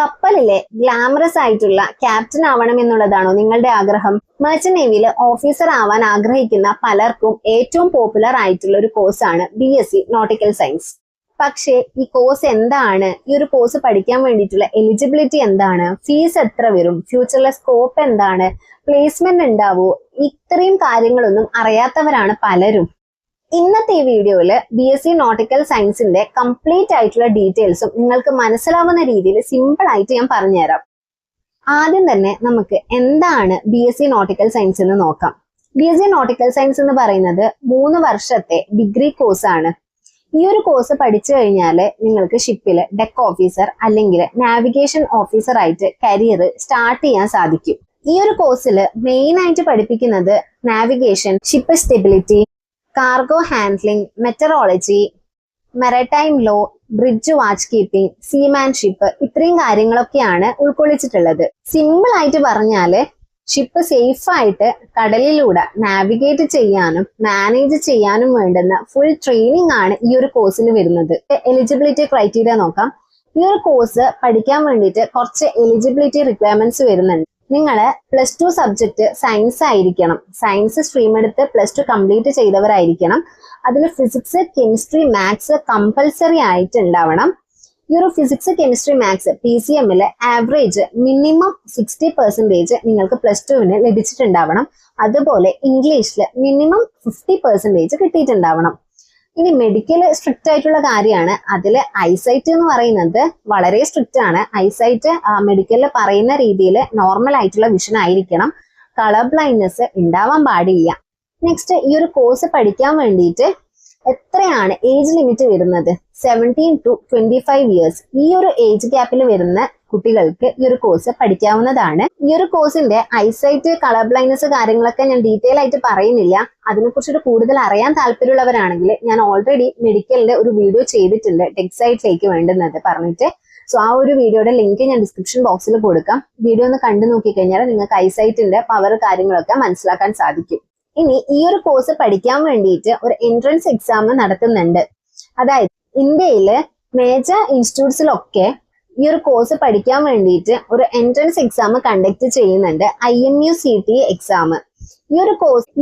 കപ്പലിലെ ഗ്ലാമറസ് ആയിട്ടുള്ള ക്യാപ്റ്റൻ ആവണം എന്നുള്ളതാണോ നിങ്ങളുടെ ആഗ്രഹം? മെർച്ചന്റ് നേവിയിൽ ഓഫീസർ ആവാൻ ആഗ്രഹിക്കുന്ന പലർക്കും ഏറ്റവും പോപ്പുലർ ആയിട്ടുള്ള ഒരു കോഴ്സാണ് BSc നോട്ടിക്കൽ സയൻസ്. പക്ഷേ ഈ കോഴ്സ് എന്താണ്, ഈ ഒരു കോഴ്സ് പഠിക്കാൻ വേണ്ടിയിട്ടുള്ള എലിജിബിലിറ്റി എന്താണ്, ഫീസ് എത്ര വരും, ഫ്യൂച്ചറിലെ സ്കോപ്പ് എന്താണ്, പ്ലേസ്മെന്റ് ഉണ്ടാവോ, ഇത്രയും കാര്യങ്ങളൊന്നും അറിയാത്തവരാണ് പലരും. ഇന്നത്തെ ഈ വീഡിയോയിൽ BSc നോട്ടിക്കൽ സയൻസിന്റെ കംപ്ലീറ്റ് ആയിട്ടുള്ള ഡീറ്റെയിൽസും നിങ്ങൾക്ക് മനസ്സിലാവുന്ന രീതിയിൽ സിമ്പിൾ ആയിട്ട് ഞാൻ പറഞ്ഞുതരാം. ആദ്യം തന്നെ നമുക്ക് എന്താണ് BSc നോട്ടിക്കൽ സയൻസ് എന്ന് നോക്കാം. BSc നോട്ടിക്കൽ സയൻസ് എന്ന് പറയുന്നത് 3 വർഷത്തെ ഡിഗ്രി കോഴ്സാണ്. ഈ ഒരു കോഴ്സ് പഠിച്ചു കഴിഞ്ഞാൽ നിങ്ങൾക്ക് ഷിപ്പിൽ ഡെക്ക് ഓഫീസർ അല്ലെങ്കിൽ നാവിഗേഷൻ ഓഫീസർ ആയിട്ട് കരിയർ സ്റ്റാർട്ട് ചെയ്യാൻ സാധിക്കും. ഈ ഒരു കോഴ്സിൽ മെയിൻ ആയിട്ട് പഠിപ്പിക്കുന്നത് navigation, ship stability, cargo handling, meteorology, maritime law, bridge watch keeping, seamanship, ഇത്രയും കാര്യങ്ങളൊക്കെയാണ് ഉൾക്കൊള്ളിച്ചിട്ടുള്ളത്. സിമ്പിൾ ആയിട്ട് പറഞ്ഞാല് ഷിപ്പ് സേഫ് ആയിട്ട് കടലിലൂടെ നാവിഗേറ്റ് ചെയ്യാനും മാനേജ് ചെയ്യാനും വേണ്ടുന്ന ഫുൾ ട്രെയിനിങ് ആണ് ഈ ഒരു കോഴ്സിൽ വരുന്നത്. എലിജിബിലിറ്റി ക്രൈറ്റീരിയ നോക്കാം. ഈ ഒരു കോഴ്സ് പഠിക്കാൻ വേണ്ടിയിട്ട് കുറച്ച് എലിജിബിലിറ്റി റിക്വയർമെന്റ്സ് വരുന്നുണ്ട്. നിങ്ങൾ +2 സബ്ജക്ട് സയൻസ് ആയിരിക്കണം. സയൻസ് സ്ട്രീം എടുത്ത് +2 കംപ്ലീറ്റ് ചെയ്തവരായിരിക്കണം. അതിൽ ഫിസിക്സ്, കെമിസ്ട്രി, മാത്സ് കമ്പൽസറി ആയിട്ട് ഉണ്ടാവണം. ഈ ഒരു ഫിസിക്സ്, കെമിസ്ട്രി, മാത്സ് PCMല് ആവറേജ് മിനിമം 60% നിങ്ങൾക്ക് +2 ലഭിച്ചിട്ടുണ്ടാവണം. അതുപോലെ ഇംഗ്ലീഷിൽ മിനിമം 50% കിട്ടിയിട്ടുണ്ടാവണം. ഇനി മെഡിക്കൽ സ്ട്രിക്റ്റ് ആയിട്ടുള്ള കാര്യമാണ്. അതിൽ ഐസൈറ്റ് എന്ന് പറയുന്നത് വളരെ സ്ട്രിക്റ്റ് ആണ്. ഐസൈറ്റ് മെഡിക്കലിൽ പറയുന്ന രീതിയിൽ നോർമൽ ആയിട്ടുള്ള വിഷൻ ആയിരിക്കണം. കളർ ബ്ലൈൻഡ്നെസ് ഉണ്ടാവാൻ പാടില്ല. നെക്സ്റ്റ്, ഈ ഒരു കോഴ്സ് പഠിക്കാൻ വേണ്ടിയിട്ട് എത്രയാണ് ഏജ് ലിമിറ്റ് വരുന്നത്? 17 to 25 years. ഈ ഒരു ഏജ് ഗ്യാപ്പിൽ വരുന്ന കുട്ടികൾക്ക് ഈ ഒരു കോഴ്സ് പഠിക്കാവുന്നതാണ്. ഈ ഒരു കോഴ്സിന്റെ ഐസൈറ്റ്, കളർ ബ്ലൈൻഡ്നെസ് കാര്യങ്ങളൊക്കെ ഞാൻ ഡീറ്റെയിൽ ആയിട്ട് പറയുന്നില്ല. അതിനെക്കുറിച്ചിട്ട് കൂടുതൽ അറിയാൻ താല്പര്യമുള്ളവരാണെങ്കിൽ ഞാൻ ഓൾറെഡി മെഡിക്കലിന്റെ ഒരു വീഡിയോ ചെയ്തിട്ടുണ്ട്, ടെക്സൈറ്റിലേക്ക് വേണ്ടുന്നത് പറഞ്ഞിട്ട്. സോ ആ ഒരു വീഡിയോയുടെ ലിങ്ക് ഞാൻ ഡിസ്ക്രിപ്ഷൻ ബോക്സിൽ കൊടുക്കാം. വീഡിയോ ഒന്ന് കണ്ടു നോക്കിക്കഴിഞ്ഞാൽ നിങ്ങൾക്ക് ഐസൈറ്റിന്റെ പവർ കാര്യങ്ങളൊക്കെ മനസ്സിലാക്കാൻ സാധിക്കും. ഇനി ഈ ഒരു കോഴ്സ് പഠിക്കാൻ വേണ്ടിയിട്ട് ഒരു എൻട്രൻസ് എക്സാം നടത്തുന്നുണ്ട്. അതായത് ഇന്ത്യയിലെ മേജർ ഇൻസ്റ്റിറ്റ്യൂട്ട്സിലൊക്കെ ഈ ഒരു കോഴ്സ് പഠിക്കാൻ വേണ്ടിയിട്ട് ഒരു എൻട്രൻസ് എക്സാം കണ്ടക്ട് ചെയ്യുന്നുണ്ട്, IMU-CTE എക്സാം.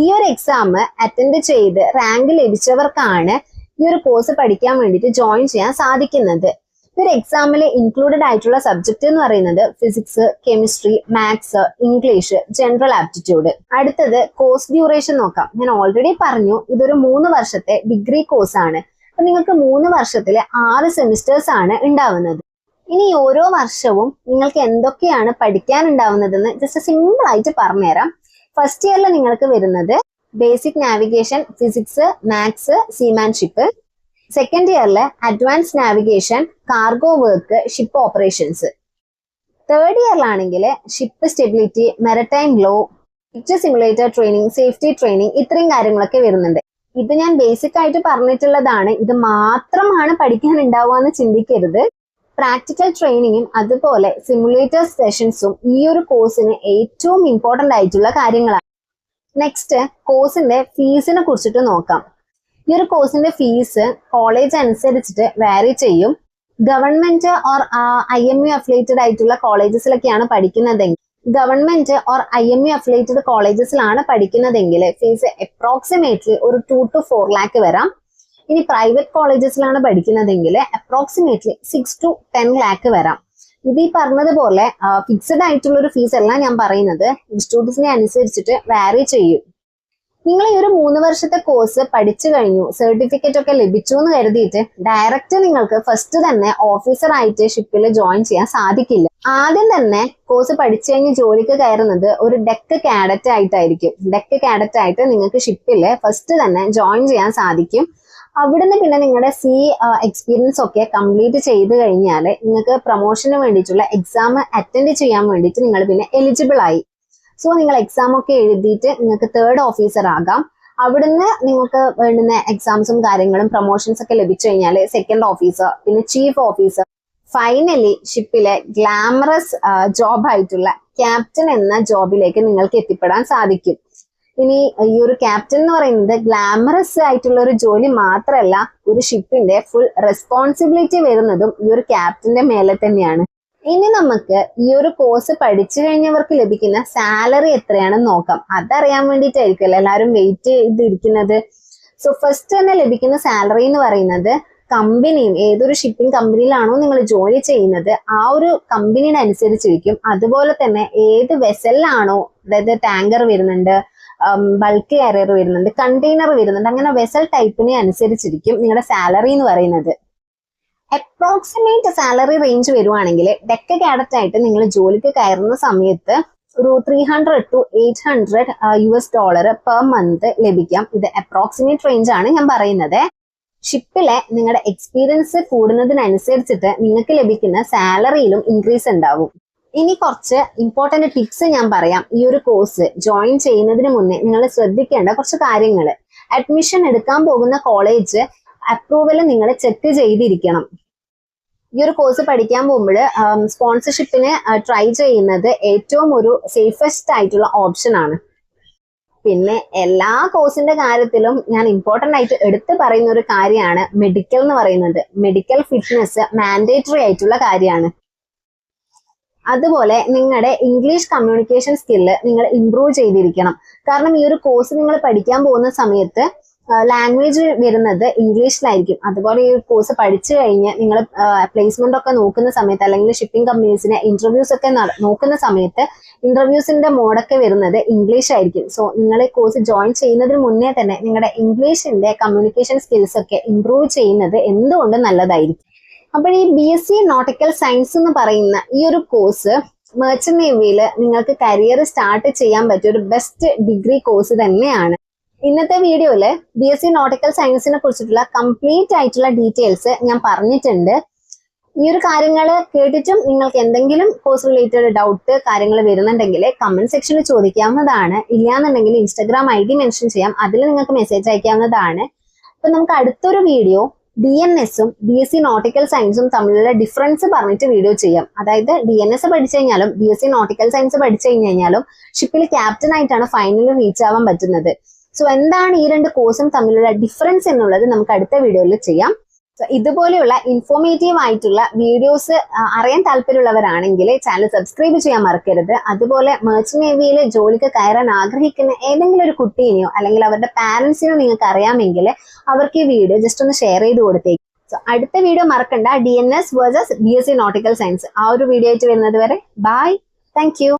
ഈ ഒരു എക്സാം അറ്റൻഡ് ചെയ്ത് റാങ്ക് ലഭിച്ചവർക്കാണ് ഈ ഒരു കോഴ്സ് പഠിക്കാൻ വേണ്ടിയിട്ട് ജോയിൻ ചെയ്യാൻ സാധിക്കുന്നത്. ഈ ഒരു എക്സാമിൽ ഇൻക്ലൂഡഡ് ആയിട്ടുള്ള സബ്ജക്ട് എന്ന് പറയുന്നത് physics, chemistry, maths, English, general aptitude. അടുത്തത് കോഴ്സ് ഡ്യൂറേഷൻ നോക്കാം. ഞാൻ ഓൾറെഡി പറഞ്ഞു ഇതൊരു 3 വർഷത്തെ ഡിഗ്രി കോഴ്സ് ആണ്. അപ്പൊ നിങ്ങൾക്ക് 3 വർഷത്തിലെ 6 സെമിസ്റ്റേഴ്സ് ആണ് ഉണ്ടാവുന്നത്. ഇനി ഓരോ വർഷവും നിങ്ങൾക്ക് എന്തൊക്കെയാണ് പഠിക്കാൻ ഉണ്ടാവുന്നതെന്ന് ജസ്റ്റ് സിമ്പിൾ ആയിട്ട് പറഞ്ഞുതരാം. ഫസ്റ്റ് ഇയറിൽ നിങ്ങൾക്ക് വരുന്നത് basic navigation, physics, maths, seamanship. Second ഇയറിൽ advance navigation, cargo work, ship operations. Third ഇയറിലാണെങ്കിൽ ship stability, maritime law, picture simulator training, safety training, ഇത്രയും കാര്യങ്ങളൊക്കെ വരുന്നുണ്ട്. ഇത് ഞാൻ ബേസിക് ആയിട്ട് പറഞ്ഞിട്ടുള്ളതാണ്. ഇത് മാത്രമാണ് പഠിക്കാൻ ഉണ്ടാവുക എന്ന് ചിന്തിക്കരുത്. പ്രാക്ടിക്കൽ ട്രെയിനിങ്ങും അതുപോലെ സിമുലേറ്റർ സെഷൻസും ഈ ഒരു കോഴ്സിന് ഏറ്റവും ഇമ്പോർട്ടന്റ് ആയിട്ടുള്ള കാര്യങ്ങളാണ്. നെക്സ്റ്റ്, കോഴ്സിന്റെ ഫീസിനെ കുറിച്ചിട്ട് നോക്കാം. ഈ ഒരു കോഴ്സിന്റെ ഫീസ് കോളേജ് അനുസരിച്ചിട്ട് വാരി ചെയ്യും. ഗവൺമെന്റ് ഓർ IMU അഫിലിയേറ്റഡ് ആയിട്ടുള്ള കോളേജസിലൊക്കെയാണ് പഠിക്കുന്നതെങ്കിൽ IMU അഫിലിയേറ്റഡ് കോളേജസിലാണ് പഠിക്കുന്നതെങ്കിൽ ഫീസ് അപ്രോക്സിമേറ്റ്ലി ഒരു 2 to 4 lakh വരാം. ഇനി പ്രൈവറ്റ് കോളേജസിലാണ് പഠിക്കുന്നതെങ്കിൽ അപ്രോക്സിമേറ്റ്ലി 6 to 10 lakh വരാം. ഇത് ഈ പറഞ്ഞതുപോലെ ഫിക്സഡ് ആയിട്ടുള്ള ഒരു ഫീസ് അല്ല ഞാൻ പറയുന്നത്, ഇൻസ്റ്റിറ്റ്യൂട്ട്സിനെ അനുസരിച്ചിട്ട് വാരി ചെയ്യും. നിങ്ങൾ ഈ ഒരു 3 വർഷത്തെ കോഴ്സ് പഠിച്ചു കഴിഞ്ഞു, സർട്ടിഫിക്കറ്റ് ഒക്കെ ലഭിച്ചു എന്ന് കരുതിയിട്ട് ഡയറക്റ്റ് നിങ്ങൾക്ക് ഫസ്റ്റ് തന്നെ ഓഫീസർ ആയിട്ട് ഷിപ്പിൽ ജോയിൻ ചെയ്യാൻ സാധിക്കില്ല. ആദ്യം തന്നെ കോഴ്സ് പഠിച്ചു കഴിഞ്ഞ് ജോലിക്ക് കയറുന്നത് ഒരു ഡെക്ക് കാഡറ്റ് ആയിട്ടായിരിക്കും. ഡെക്ക് കാഡറ്റ് ആയിട്ട് നിങ്ങൾക്ക് ഷിപ്പിൽ ഫസ്റ്റ് തന്നെ ജോയിൻ ചെയ്യാൻ സാധിക്കും. അവിടുന്ന് പിന്നെ നിങ്ങളുടെ എക്സ്പീരിയൻസ് ഒക്കെ കംപ്ലീറ്റ് ചെയ്ത് കഴിഞ്ഞാൽ നിങ്ങൾക്ക് പ്രൊമോഷന് വേണ്ടിയിട്ടുള്ള എക്സാം അറ്റൻഡ് ചെയ്യാൻ വേണ്ടിയിട്ട് നിങ്ങൾ പിന്നെ എലിജിബിൾ ആയി. സോ നിങ്ങൾ എക്സാം ഒക്കെ എഴുതിയിട്ട് നിങ്ങൾക്ക് 3rd ഓഫീസർ ആകാം. അവിടുന്ന് നിങ്ങൾക്ക് വേണ്ടുന്ന എക്സാംസും കാര്യങ്ങളും പ്രൊമോഷൻസ് ഒക്കെ ലഭിച്ചു കഴിഞ്ഞാൽ 2nd ഓഫീസർ, പിന്നെ ചീഫ് ഓഫീസർ, ഫൈനലി ഷിപ്പിലെ ഗ്ലാമറസ് ജോബ് ആയിട്ടുള്ള ക്യാപ്റ്റൻ എന്ന ജോബിലേക്ക് നിങ്ങൾക്ക് എത്തിപ്പെടാൻ സാധിക്കും. ഇനി ഈ ഒരു ക്യാപ്റ്റൻ എന്ന് പറയുന്നത് ഗ്ലാമറസ് ആയിട്ടുള്ള ഒരു ജോലി മാത്രമല്ല, ഒരു ഷിപ്പിന്റെ ഫുൾ റെസ്പോൺസിബിലിറ്റി വരുന്നതും ഈ ഒരു ക്യാപ്റ്റന്റെ മേലെ തന്നെയാണ്. ഇനി നമുക്ക് ഈ ഒരു കോഴ്സ് പഠിച്ചു കഴിഞ്ഞവർക്ക് ലഭിക്കുന്ന സാലറി എത്രയാണെന്ന് നോക്കാം. അതറിയാൻ വേണ്ടിയിട്ടായിരിക്കുമല്ലോ എല്ലാവരും വെയിറ്റ് ചെയ്തിരിക്കുന്നത്. സോ ഫസ്റ്റ് തന്നെ ലഭിക്കുന്ന സാലറി എന്ന് പറയുന്നത് കമ്പനിയും, ഏതൊരു ഷിപ്പിംഗ് കമ്പനിയിലാണോ നിങ്ങൾ ജോലി ചെയ്യുന്നത് ആ ഒരു കമ്പനിയുടെ അനുസരിച്ചിരിക്കും. അതുപോലെ തന്നെ ഏത് വെസലിലാണോ, അതായത് ടാങ്കർ വരുന്നുണ്ട്, ബൾക്ക് കാരിയർ വരുന്നുണ്ട്, കണ്ടെയ്നർ വരുന്നുണ്ട്, അങ്ങനെ വെസൽ ടൈപ്പിനെ അനുസരിച്ചിരിക്കും നിങ്ങളുടെ സാലറി എന്ന് പറയുന്നത്. അപ്രോക്സിമേറ്റ് സാലറി റേഞ്ച് വരുവാണെങ്കിൽ ഡെക്ക് കാഡറ്റ് ആയിട്ട് നിങ്ങൾ ജോലിക്ക് കയറുന്ന സമയത്ത് ഒരു $300 to $800 പെർ മന്ത് ലഭിക്കാം. ഇത് അപ്രോക്സിമേറ്റ് റേഞ്ച് ആണ് ഞാൻ പറയുന്നത്. ഷിപ്പിലെ നിങ്ങളുടെ എക്സ്പീരിയൻസ് കൂടുന്നതിനനുസരിച്ചിട്ട് നിങ്ങൾക്ക് ലഭിക്കുന്ന സാലറിയിലും ഇൻക്രീസ് ഉണ്ടാവും. ഇനി കുറച്ച് ഇമ്പോർട്ടന്റ് ടിപ്സ് ഞാൻ പറയാം. ഈ ഒരു കോഴ്സ് ജോയിൻ ചെയ്യുന്നതിന് മുന്നേ നിങ്ങൾ ശ്രദ്ധിക്കേണ്ട കുറച്ച് കാര്യങ്ങൾ. അഡ്മിഷൻ എടുക്കാൻ പോകുന്ന കോളേജ് അപ്രൂവൽ നിങ്ങൾ ചെക്ക് ചെയ്തിരിക്കണം. ഈ ഒരു കോഴ്സ് പഠിക്കാൻ പോകുമ്പോൾ സ്പോൺസർഷിപ്പിന് ട്രൈ ചെയ്യുന്നത് ഏറ്റവും ഒരു സേഫസ്റ്റ് ആയിട്ടുള്ള ഓപ്ഷൻ ആണ്. പിന്നെ എല്ലാ കോഴ്സിന്റെ കാര്യത്തിലും ഞാൻ ഇമ്പോർട്ടന്റ് ആയിട്ട് എടുത്തു പറയുന്ന ഒരു കാര്യമാണ് മെഡിക്കൽ എന്ന് പറയുന്നത്. മെഡിക്കൽ ഫിറ്റ്നസ് മാൻഡേറ്ററി ആയിട്ടുള്ള കാര്യമാണ്. അതുപോലെ നിങ്ങളുടെ ഇംഗ്ലീഷ് കമ്മ്യൂണിക്കേഷൻ സ്കില്ല് നിങ്ങൾ ഇംപ്രൂവ് ചെയ്തിരിക്കണം. കാരണം ഈ ഒരു കോഴ്സ് നിങ്ങൾ പഠിക്കാൻ പോകുന്ന സമയത്ത് ലാംഗ്വേജ് വരുന്നത് ഇംഗ്ലീഷിലായിരിക്കും. അതുപോലെ ഈ കോഴ്സ് പഠിച്ചു കഴിഞ്ഞ് നിങ്ങൾ പ്ലേസ്മെന്റ് ഒക്കെ നോക്കുന്ന സമയത്ത്, അല്ലെങ്കിൽ ഷിപ്പിംഗ് കമ്പനീസിനെ ഇന്റർവ്യൂസ് ഒക്കെ നോക്കുന്ന സമയത്ത് ഇന്റർവ്യൂസിന്റെ മോഡൊക്കെ വരുന്നത് ഇംഗ്ലീഷ് ആയിരിക്കും. സോ നിങ്ങൾ ഈ കോഴ്സ് ജോയിൻ ചെയ്യുന്നതിന് മുന്നേ തന്നെ നിങ്ങളുടെ ഇംഗ്ലീഷിന്റെ കമ്മ്യൂണിക്കേഷൻ സ്കിൽസ് ഒക്കെ ഇംപ്രൂവ് ചെയ്യുന്നത് എന്തുകൊണ്ടും നല്ലതായിരിക്കും. അപ്പോൾ ഈ BSc നോട്ടിക്കൽ സയൻസ് എന്ന് പറയുന്ന ഈ ഒരു കോഴ്സ് മെർച്ചന്റ് നേവിയിൽ നിങ്ങൾക്ക് കരിയർ സ്റ്റാർട്ട് ചെയ്യാൻ പറ്റിയ ഒരു ബെസ്റ്റ് ഡിഗ്രി കോഴ്സ് തന്നെയാണ്. ഇന്നത്തെ വീഡിയോയില് BSc നോട്ടിക്കൽ സയൻസിനെ കുറിച്ചിട്ടുള്ള കംപ്ലീറ്റ് ആയിട്ടുള്ള ഡീറ്റെയിൽസ് ഞാൻ പറഞ്ഞിട്ടുണ്ട്. ഈ ഒരു കാര്യങ്ങൾ കേട്ടിട്ടും നിങ്ങൾക്ക് എന്തെങ്കിലും കോഴ്സ് റിലേറ്റഡ് ഡൗട്ട് കാര്യങ്ങൾ വരുന്നുണ്ടെങ്കിൽ കമന്റ് സെക്ഷനിൽ ചോദിക്കാവുന്നതാണ്. ഇല്ലാന്നുണ്ടെങ്കിൽ Instagram ID മെൻഷൻ ചെയ്യാം, അതിൽ നിങ്ങൾക്ക് മെസ്സേജ് അയക്കാവുന്നതാണ്. അപ്പൊ നമുക്ക് അടുത്തൊരു വീഡിയോ DNS-ഉം BSc നോട്ടിക്കൽ സയൻസും തമ്മിലുള്ള ഡിഫറൻസ് പറഞ്ഞിട്ട് വീഡിയോ ചെയ്യാം. അതായത് DNS പഠിച്ചു കഴിഞ്ഞാലും BSc നോട്ടിക്കൽ സയൻസ് പഠിച്ചു കഴിഞ്ഞാലും ഷിപ്പിൽ ക്യാപ്റ്റൻ ആയിട്ടാണ് ഫൈനലിൽ റീച്ച് ആവാൻ പറ്റുന്നത്. സോ എന്താണ് ഈ രണ്ട് കോഴ്സും തമ്മിലുള്ള ഡിഫറൻസ് എന്നുള്ളത് നമുക്ക് അടുത്ത വീഡിയോയിൽ ചെയ്യാം. ഇതുപോലെയുള്ള ഇൻഫോർമേറ്റീവ് ആയിട്ടുള്ള വീഡിയോസ് അറിയാൻ താല്പര്യമുള്ളവരാണെങ്കിൽ ചാനൽ സബ്സ്ക്രൈബ് ചെയ്യാൻ മറക്കരുത്. അതുപോലെ മെർച്ചന്റ് നേവിയിൽ ജോലിക്ക് കയറാൻ ആഗ്രഹിക്കുന്ന ഏതെങ്കിലും ഒരു കുട്ടീനെയോ അല്ലെങ്കിൽ അവരുടെ പാരന്റ്സിനോ നിങ്ങൾക്ക് അറിയാമെങ്കിൽ അവർക്ക് ഈ വീഡിയോ ജസ്റ്റ് ഒന്ന് ഷെയർ ചെയ്ത് കൊടുത്തേക്കും. സോ അടുത്ത വീഡിയോ മറക്കണ്ട, DNS versus BSc nautical science. ആ ഒരു വീഡിയോ ആയിട്ട് വരുന്നത് വരെ ബൈ, താങ്ക് യു.